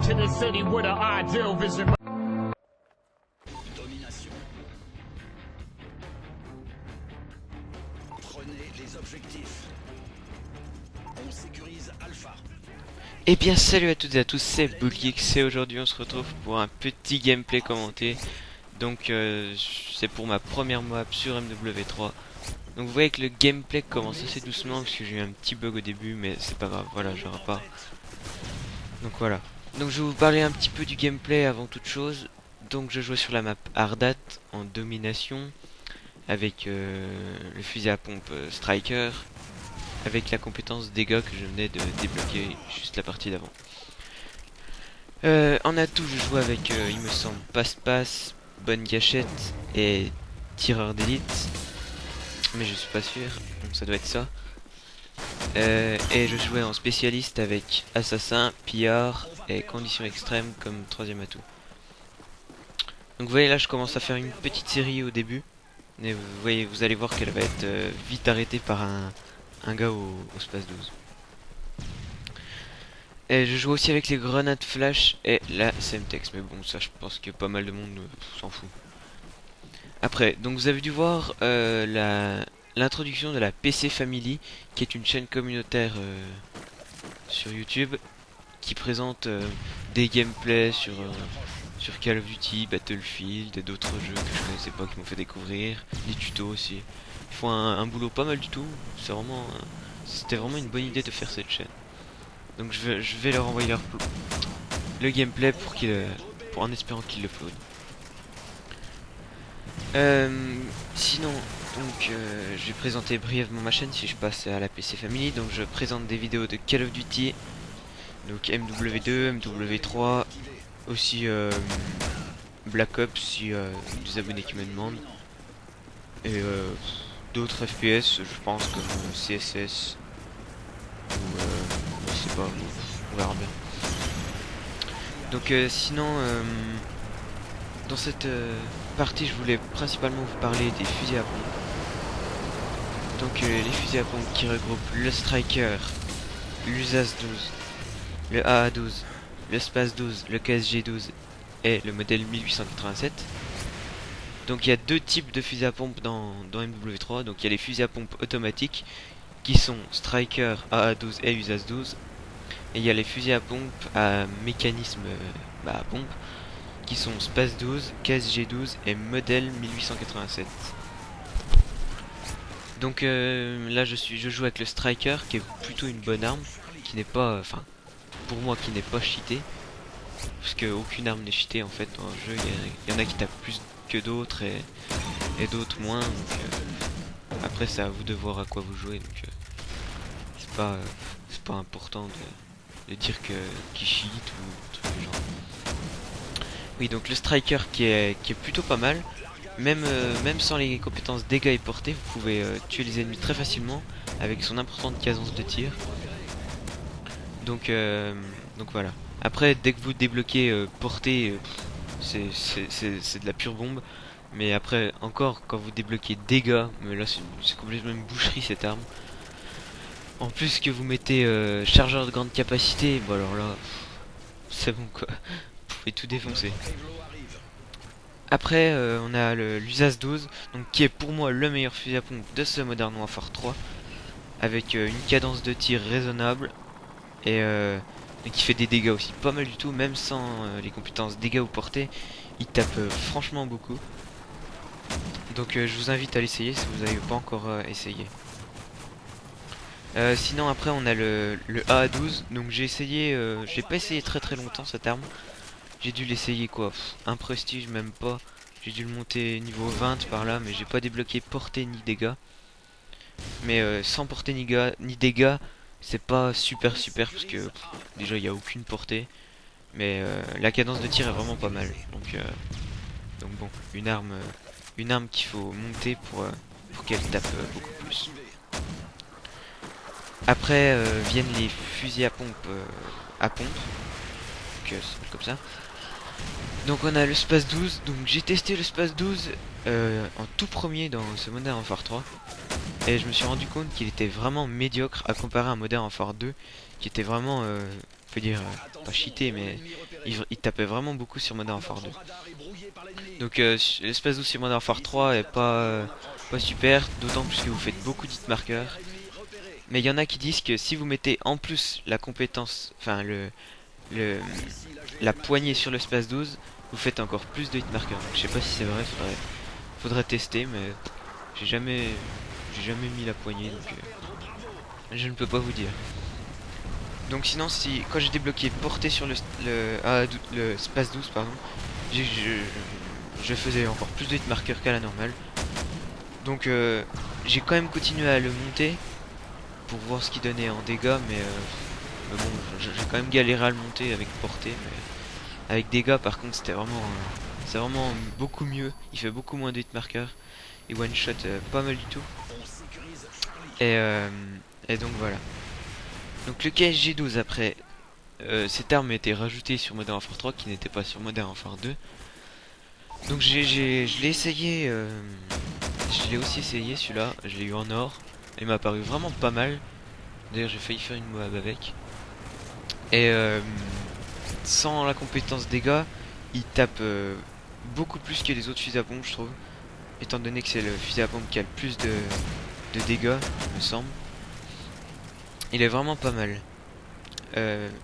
to the city with an ideal vision. Domination. Prenez les objectifs. On sécurise Alpha. Eh bien salut à toutes et à tous, c'est Bullgeeks et aujourd'hui on se retrouve pour un petit gameplay commenté. Donc c'est pour ma première map sur MW3. Donc vous voyez que le gameplay commence assez doucement parce que j'ai eu un petit bug au début, mais c'est pas grave, voilà, je repars. Donc voilà. Donc je vais vous parler un petit peu du gameplay avant toute chose. Donc je jouais sur la map Ardat en domination avec le fusil à pompe Striker, avec la compétence dégâts que je venais de débloquer juste la partie d'avant. En atout je joue avec, il me semble, passe-passe, bonne gâchette et tireur d'élite. Mais je suis pas sûr, donc ça doit être ça. Et je jouais en spécialiste avec assassin, pillard et conditions extrêmes comme troisième atout. Donc vous voyez là je commence à faire une petite série au début. Et vous allez voir qu'elle va être vite arrêtée par un gars au space 12. Et je joue aussi avec les grenades flash et la Semtex. Mais bon ça je pense que pas mal de monde s'en fout. Après, donc vous avez dû voir l'introduction de la PC Family, qui est une chaîne communautaire sur YouTube, qui présente des gameplays sur Call of Duty, Battlefield et d'autres jeux que je connaissais pas, qui m'ont fait découvrir, des tutos aussi. Ils font un boulot pas mal du tout, c'était vraiment une bonne idée de faire cette chaîne. Donc je vais leur envoyer le gameplay en espérant qu'ils le uploadent. Sinon, donc je vais présenter brièvement ma chaîne si je passe à la PC Family. Donc je présente des vidéos de Call of Duty, donc MW2, MW3, aussi Black Ops si des abonnés qui me demandent, et d'autres FPS, je pense comme CSS ou je sais pas, on verra bien. Donc sinon dans cette partie, je voulais principalement vous parler des fusils à pompe. Donc les fusils à pompe qui regroupent le Striker, l'USAS 12, le AA12, le Space 12, le KSG 12 et le modèle 1887. Donc il y a deux types de fusils à pompe dans MW3. Donc il y a les fusils à pompe automatiques qui sont Striker, AA12 et USAS 12. Et il y a les fusils à pompe à mécanisme à pompe qui sont Space 12, KSG 12 et modèle 1887. Donc là je joue avec le Striker qui est plutôt une bonne arme, qui n'est pas, enfin pour moi qui n'est pas cheatée, parce que aucune arme n'est cheatée en fait dans le jeu. Il y en a qui tapent plus que d'autres et d'autres moins. Donc après c'est à vous de voir à quoi vous jouez. Donc c'est pas important de dire qui cheat ou truc du genre. Oui, donc le Striker qui est plutôt pas mal. Même sans les compétences dégâts et portée, vous pouvez tuer les ennemis très facilement avec son importante cadence de tir. Donc voilà. Après, dès que vous débloquez portée, c'est de la pure bombe. Mais après, encore, quand vous débloquez dégâts, mais là c'est complètement une boucherie cette arme. En plus que vous mettez chargeur de grande capacité, bon alors là, c'est bon quoi. Vous pouvez tout défoncer. Après on a l'USAS 12, donc qui est pour moi le meilleur fusil à pompe de ce Modern Warfare 3, avec une cadence de tir raisonnable et qui fait des dégâts aussi pas mal du tout, même sans les compétences dégâts ou portée. Il tape franchement beaucoup. Donc je vous invite à l'essayer si vous n'avez pas encore essayé. Sinon après on a le AA12, donc j'ai pas essayé très longtemps cette arme. J'ai dû l'essayer quoi, un prestige même pas. J'ai dû le monter niveau 20 par là, mais j'ai pas débloqué portée ni dégâts. Mais sans portée ni dégâts, c'est pas super parce que déjà il y a aucune portée. Mais la cadence de tir est vraiment pas mal. Donc bon, une arme qu'il faut monter pour qu'elle tape beaucoup plus. Après viennent les fusils à pompe comme ça. Donc on a le Space 12, donc j'ai testé le Space 12 en tout premier dans ce Modern Warfare 3. Et je me suis rendu compte qu'il était vraiment médiocre à comparer à un Modern Warfare 2 qui était vraiment peut dire pas cheaté, mais il tapait vraiment beaucoup sur Modern Warfare 2. Donc l'espace 12 sur Modern Warfare 3 est pas super, d'autant plus que vous faites beaucoup d'hit marqueurs. Mais il y en a qui disent que si vous mettez en plus la compétence, enfin la poignée sur l'espace 12, vous faites encore plus de hit marqueurs. Donc, je sais pas si c'est vrai, faudrait tester, mais j'ai jamais mis la poignée, donc je ne peux pas vous dire. Donc sinon, si quand j'ai débloqué portée sur le space 12, pardon, je faisais encore plus de hit marqueurs qu'à la normale. Donc j'ai quand même continué à le monter pour voir ce qu'il donnait en dégâts, mais bon, j'ai quand même galéré à le monter avec portée, mais avec dégâts par contre c'est vraiment beaucoup mieux. Il fait beaucoup moins de hit marqueurs et one shot pas mal du tout. Et donc voilà. Donc le KSG-12 après, cette arme a été rajoutée sur Modern Warfare 3 qui n'était pas sur Modern Warfare 2. Donc je l'ai essayé, je l'ai aussi essayé celui-là, je l'ai eu en or. Il m'a paru vraiment pas mal. D'ailleurs j'ai failli faire une Moab avec. Et sans la compétence dégâts, il tape beaucoup plus que les autres fusils à pompe, je trouve. Étant donné que c'est le fusil à pompe qui a le plus de dégâts, il me semble. Il est vraiment pas mal.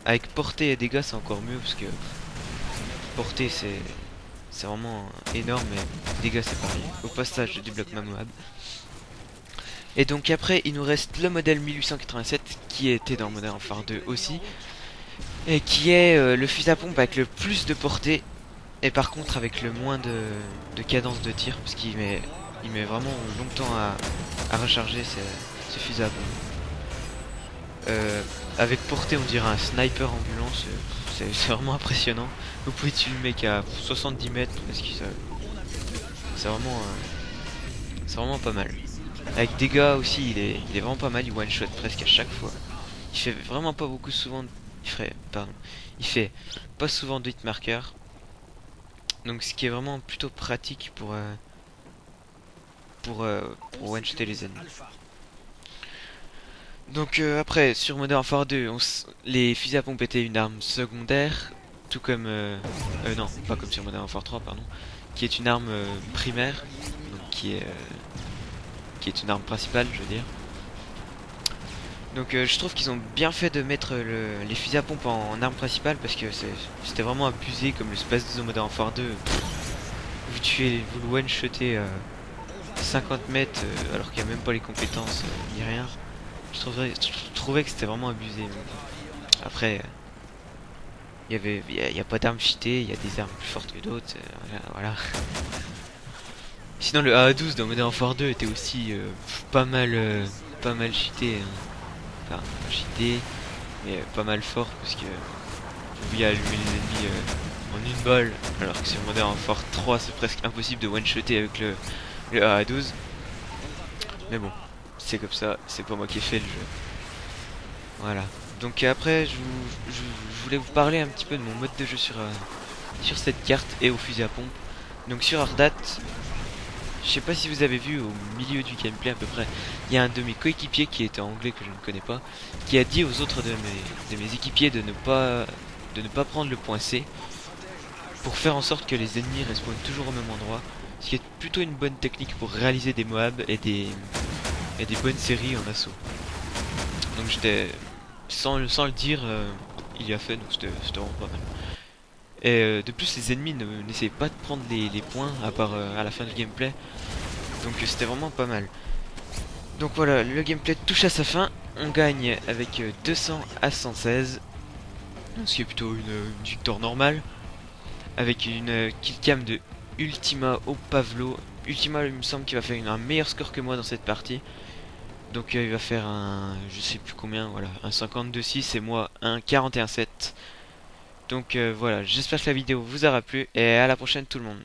Avec portée et dégâts c'est encore mieux parce que portée c'est vraiment énorme, mais dégâts c'est pareil. Au passage je débloque ma Moab. Et donc après il nous reste le modèle 1887 qui était dans Modern Warfare 2 aussi. Et qui est le fusil à pompe avec le plus de portée. Et par contre avec le moins de cadence de tir. Parce qu'il met vraiment longtemps à recharger ce fusil à pompe. Avec portée on dirait un sniper ambulance. C'est vraiment impressionnant. Vous pouvez tuer le mec à 70 mètres. Parce que c'est vraiment pas mal. Avec dégâts aussi il est vraiment pas mal. Il one shot presque à chaque fois. Il fait vraiment pas beaucoup souvent. Il fait pas souvent de hit marker. Donc ce qui est vraiment plutôt pratique pour one-shotter les ennemis. Donc après sur Modern Warfare 2, les fusils à pompe étaient une arme secondaire, tout comme non, pas comme sur Modern Warfare 3 pardon, qui est une arme primaire, donc qui est une arme principale, je veux dire. Donc je trouve qu'ils ont bien fait de mettre les fusils à pompe en arme principale parce que c'était vraiment abusé comme le space 12 au Modern Warfare 2. Vous le one-shotez 50 mètres alors qu'il n'y a même pas les compétences ni rien. Je trouvais que c'était vraiment abusé. Après, il y a pas d'armes cheatées, il y a des armes plus fortes que d'autres. Voilà. Sinon le AA12 dans Modern Warfare 2 était aussi pas mal cheaté. Hein. Enfin, cheaté, mais pas mal fort parce que vous pouviez allumer les ennemis en une balle, alors que sur Modern Warfare 3 c'est presque impossible de one-shotter avec le AA12. Mais bon, c'est comme ça, c'est pas moi qui ai fait le jeu. Voilà. Donc après, je voulais vous parler un petit peu de mon mode de jeu sur cette carte et au fusil à pompe. Donc sur Ardat, je sais pas si vous avez vu au milieu du gameplay à peu près, il y a un de mes coéquipiers qui était anglais que je ne connais pas, qui a dit aux autres de mes équipiers de ne pas prendre le point C pour faire en sorte que les ennemis respawnent toujours au même endroit, ce qui est plutôt une bonne technique pour réaliser des Moab et des bonnes séries en assaut. Donc j'étais sans le dire, il y a fait, donc c'était vraiment pas mal. Et de plus les ennemis n'essayaient pas de prendre les points à part à la fin du gameplay. Donc c'était vraiment pas mal. Donc voilà, le gameplay touche à sa fin. On gagne avec 200 à 116. Ce qui est plutôt une victoire normale. Avec une killcam de Ultima au Pavlo. Ultima il me semble qu'il va faire un meilleur score que moi dans cette partie. Donc il va faire un je sais plus combien, voilà, un 52-6 et moi un 41-7. Donc voilà, j'espère que la vidéo vous aura plu et à la prochaine tout le monde.